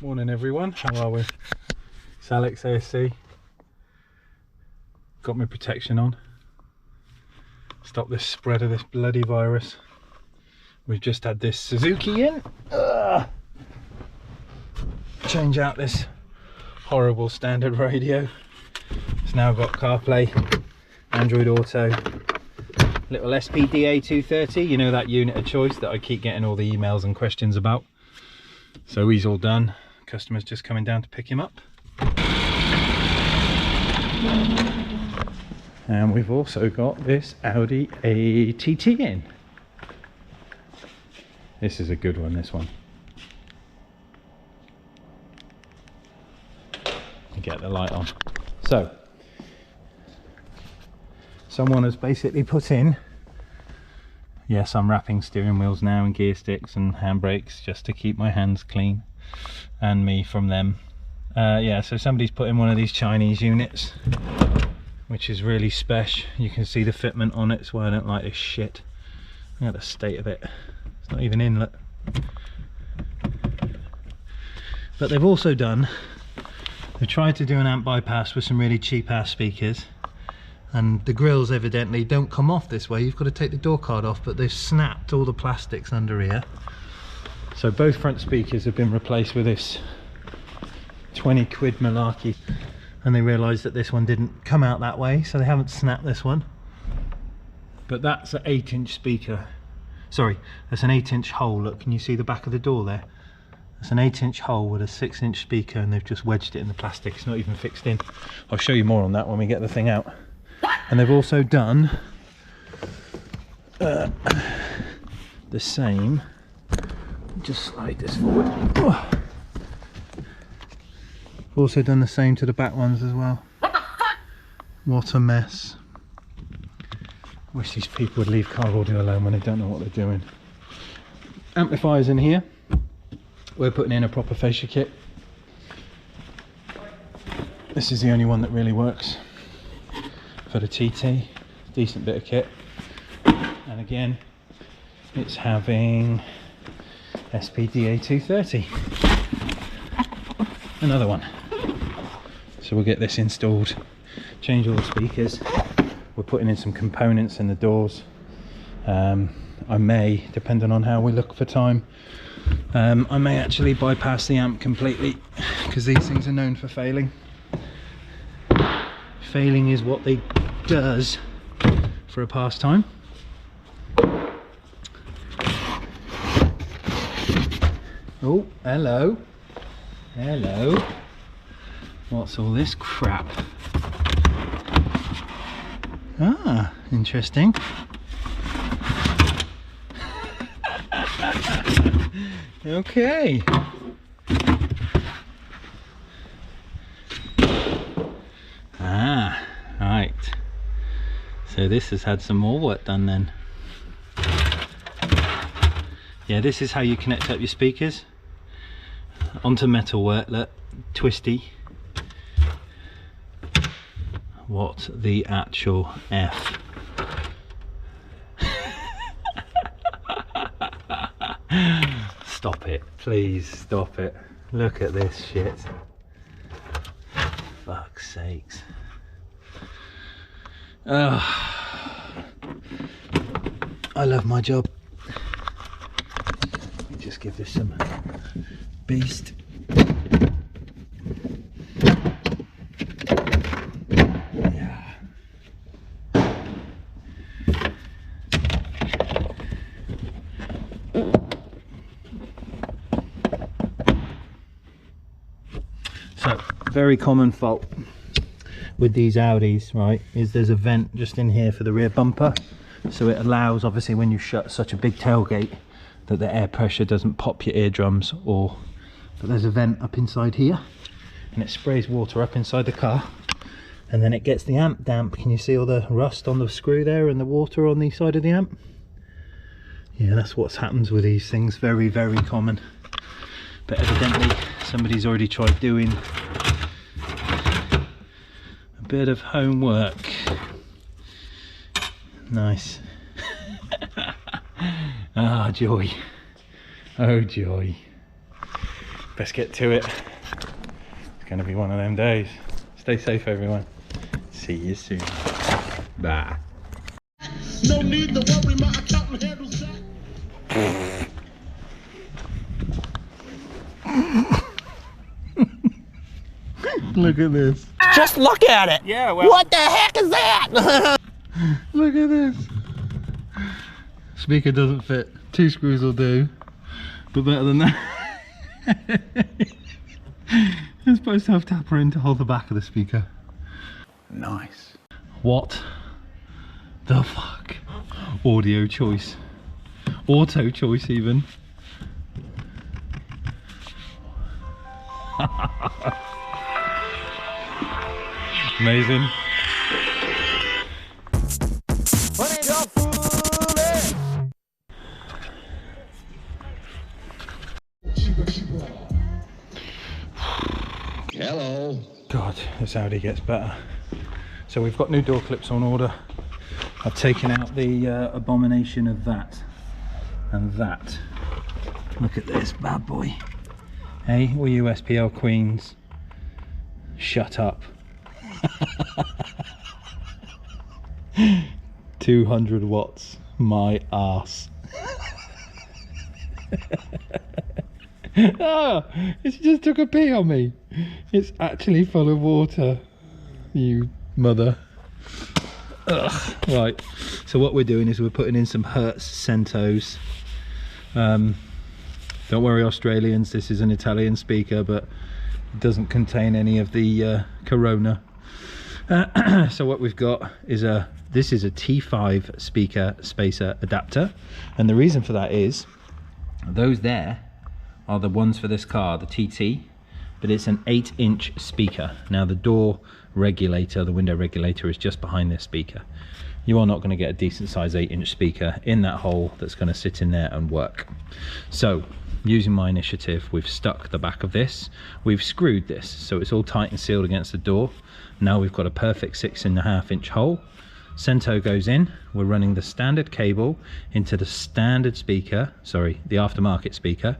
Morning everyone, how are we? It's Alex ASC. Got my protection on. Stop this spread of this bloody virus. We've just had this Suzuki in. Change out this horrible standard radio. It's now got CarPlay, Android Auto, little ascepisode28, you know, that unit of choice that I keep getting all the emails and questions about. So he's all done. Customer's just coming down to pick him up. And we've also got this Audi ATT in. This is a good one, this one. Get the light on. So, someone has basically put in, yes, I'm wrapping steering wheels now and gear sticks and handbrakes just to keep my hands clean and me from them. Yeah, so somebody's put in one of these Chinese units, which is really special. You can see the fitment on it, so I don't like this shit. Look at the state of it. It's not even in, look. But they've also done, they've tried to do an amp bypass with some really cheap ass speakers, and the grills evidently don't come off this way. You've got to take the door card off, but they've snapped all the plastics under here. So both front speakers have been replaced with this 20 quid malarkey, and they realised that this one didn't come out that way, so they haven't snapped this one. But that's an 8-inch speaker. Sorry, that's an 8-inch hole. Look, can you see the back of the door there? It's an 8-inch hole with a 6-inch speaker, and they've just wedged it in the plastic. It's not even fixed in. I'll show you more on that when we get the thing out. And they've also done the same. Just slide this forward. Also done the same to the back ones as well. What a mess. Wish these people would leave car audio alone when they don't know what they're doing. Amplifiers in here. We're putting in a proper fascia kit. This is the only one that really works for the TT. Decent bit of kit. And again, it's having ascepisode28. Another one. So we'll get this installed, change all the speakers. We're putting in some components in the doors. I may, depending on how we look for time, I may actually bypass the amp completely, because these things are known for failing. Failing is what they does for a pastime. Oh, hello. Hello. What's all this crap? Ah, interesting. Okay. Ah, right. So this has had some more work done then. Yeah, this is how you connect up your speakers onto metalwork. Look, twisty. What the actual F? Stop it, please stop it. Look at this shit. Fuck's sakes. I love my job. Let me just give this some beast. Yeah. So, very common fault with these Audis, right, is there's a vent just in here for the rear bumper, so it allows, obviously, when you shut such a big tailgate, that the air pressure doesn't pop your eardrums, but there's a vent up inside here, and it sprays water up inside the car, and then it gets the amp damp. Can you see all the rust on the screw there and the water on the side of the amp? Yeah, that's what happens with these things. Very, very common. But evidently somebody's already tried doing a bit of homework. Nice. Ah, joy. Oh, joy. Best get to it. It's gonna be one of them days. Stay safe, everyone. See you soon. Bye. No need to worry, my accountant handles that. Look at this. Just look at it. Yeah, well. What the heck is that? Look at this. Speaker doesn't fit. 2 screws will do. But better than that. You're supposed to have tapper in to hold the back of the speaker. Nice. What the fuck? Audio choice. Auto choice even. Amazing. Hello. God, this Audi gets better. So we've got new door clips on order. I've taken out the abomination of that and that. Look at this bad boy. Hey, all you SPL queens, shut up. 200 watts, my ass. Oh, it just took a pee on me. It's actually full of water, you mother. Ugh. Right, so what we're doing is we're putting in some Hertz Centos. Don't worry, Australians, this is an Italian speaker, but it doesn't contain any of the Corona. So what we've got is this is a T5 speaker spacer adapter, and the reason for that is those there are the ones for this car, the TT, but it's an 8-inch speaker. Now the door regulator, the window regulator, is just behind this speaker. You are not going to get a decent size 8-inch speaker in that hole that's going to sit in there and work. So using my initiative, we've stuck the back of this, we've screwed this so it's all tight and sealed against the door. Now we've got a perfect 6.5-inch hole. Cento goes in, we're running the standard cable into the standard speaker, sorry, the aftermarket speaker,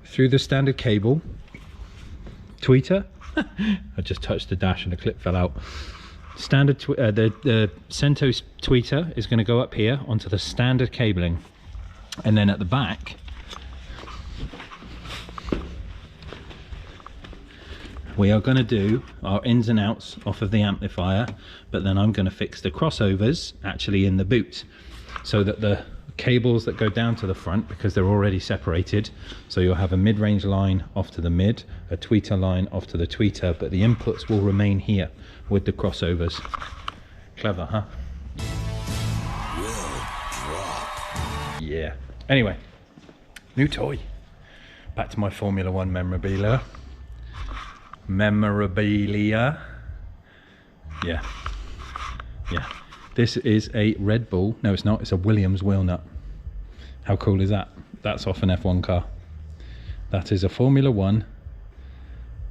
through the standard cable, tweeter, I just touched the dash and the clip fell out. Standard, the Cento tweeter is going to go up here onto the standard cabling, and then at the back, we are going to do our ins and outs off of the amplifier, but then I'm going to fix the crossovers actually in the boot, so that the cables that go down to the front, because they're already separated, so you'll have a mid-range line off to the mid, a tweeter line off to the tweeter, but the inputs will remain here with the crossovers. Clever, huh? Yeah. Anyway, new toy. Back to my Formula 1 memorabilia. Yeah. This is a Red Bull. No, it's not. It's a Williams wheel nut. How cool is that? That's off an F1 car. That is a Formula 1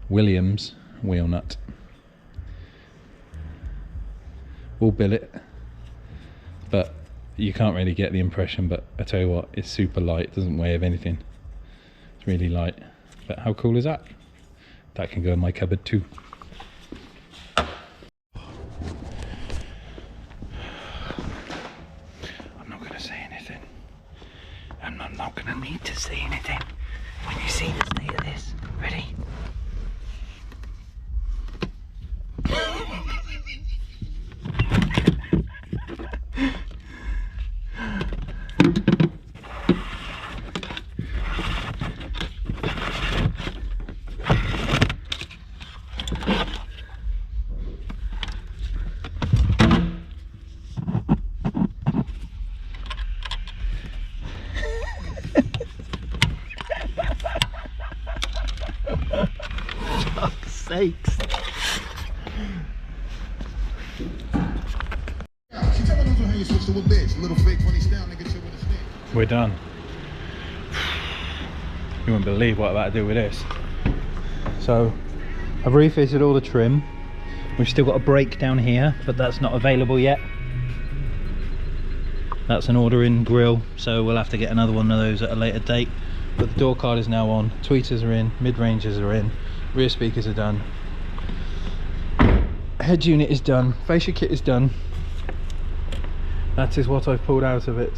Williams wheel nut. We'll bill it, but you can't really get the impression, but I tell you what, it's super light. It doesn't weigh of anything. It's really light. But how cool is that? That can go in my cupboard too. I'm not gonna need to say anything when you see the state of this. Ready? Sakes. We're done. You wouldn't believe what I'm about to do with this. So I've refitted all the trim. We've still got a brake down here, but that's not available yet. That's an order in grill, so we'll have to get another one of those at a later date. But the door card is now on, tweeters are in, mid-ranges are in, rear speakers are done, head unit is done, fascia kit is done. That is what I've pulled out of it.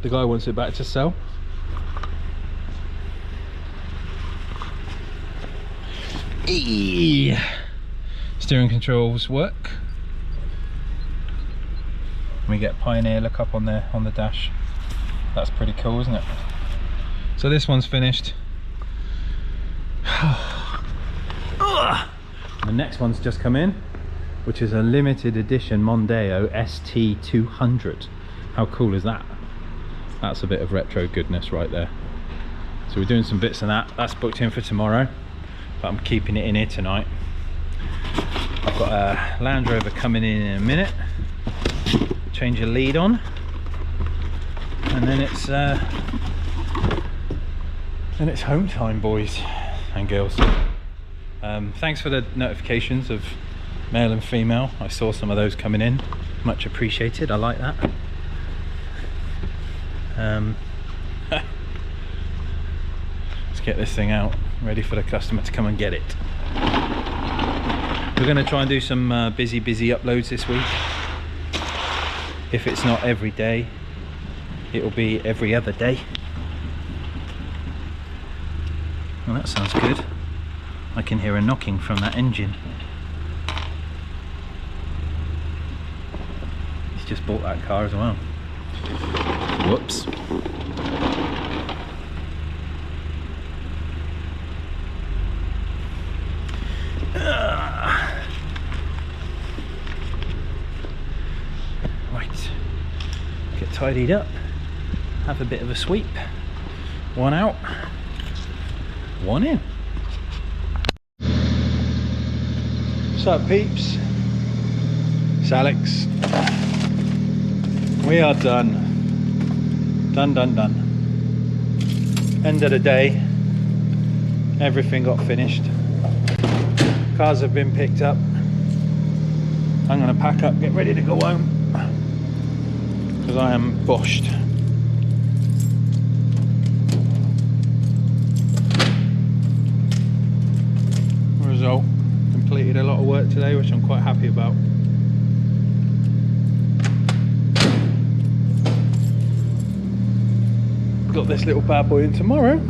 The guy wants it back to sell. Steering controls work. We get Pioneer look up on there on the dash. That's pretty cool, isn't it? So this one's finished. The next one's just come in, which is a limited edition Mondeo ST200. How cool is that? That's a bit of retro goodness right there. So we're doing some bits of that. That's booked in for tomorrow, but I'm keeping it in here tonight. I've got a Land Rover coming in a minute. Change a lead on, and then it's home time, boys and girls. Thanks for the notifications of male and female. I saw some of those coming in, much appreciated. I like that. Let's get this thing out, ready for the customer to come and get it. We're going to try and do some busy uploads this week. If it's not every day, it'll be every other day. Well, that sounds good. I can hear a knocking from that engine. He's just bought that car as well. Whoops. Right, get tidied up, have a bit of a sweep. One out, one in. What's up, peeps? It's Alex. We are done. Done. End of the day. Everything got finished. Cars have been picked up. I'm going to pack up, get ready to go home, because I am boshed. Result, completed a lot of work today, which I'm quite happy about. Got this little bad boy in tomorrow.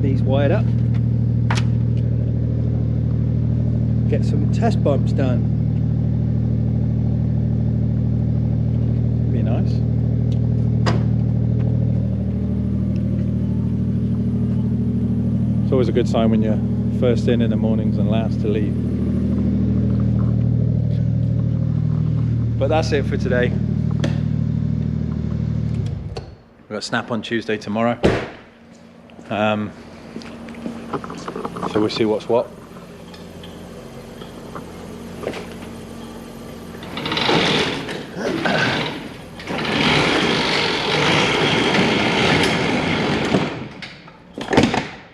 These wired up, get some test bumps done. Be nice. It's always a good sign when you're first in the mornings and last to leave. But that's it for today. We've got Snap on Tuesday tomorrow. So we'll see what's what.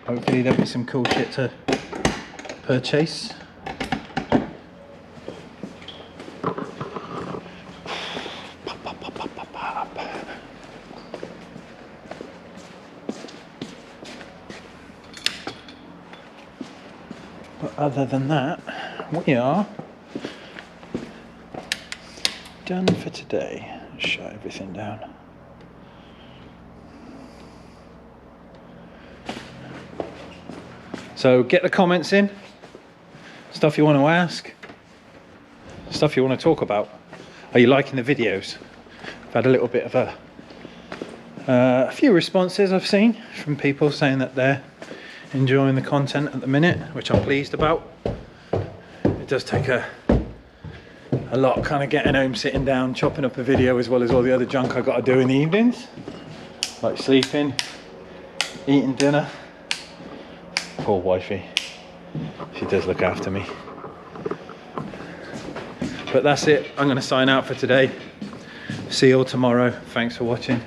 Hopefully there'll be some cool shit to purchase. But other than that, we are done for today. Shut everything down. So get the comments in, stuff you want to ask, stuff you want to talk about. Are you liking the videos? I've had a little bit of a few responses I've seen from people saying that they're enjoying the content at the minute, which I'm pleased about. It does take a lot kind of getting home, sitting down, chopping up a video, as well as all the other junk I got to do in the evenings, like sleeping, eating dinner. Poor wifey, she does look after me. But that's it, I'm going to sign out for today. See you all tomorrow. Thanks for watching.